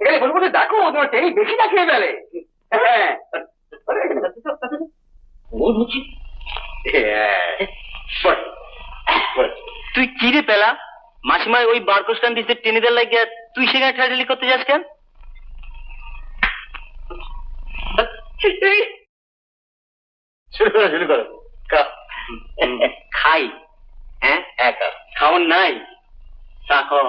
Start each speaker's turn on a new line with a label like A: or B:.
A: এখানে বলবো দেখো তোমার টেরি বেশি না খেয়ে ফেলে।
B: তুই কি রে পেলা মাসিমায় ওই বারকোস্টান দিতে টেনে দেওয়ার লাগিয়া তুই সেখানে ঠাটালি করতে যাস কেন?
A: শুরু করো
B: খাই। হ্যাঁ একা খাওয়ার নাই চা খাও।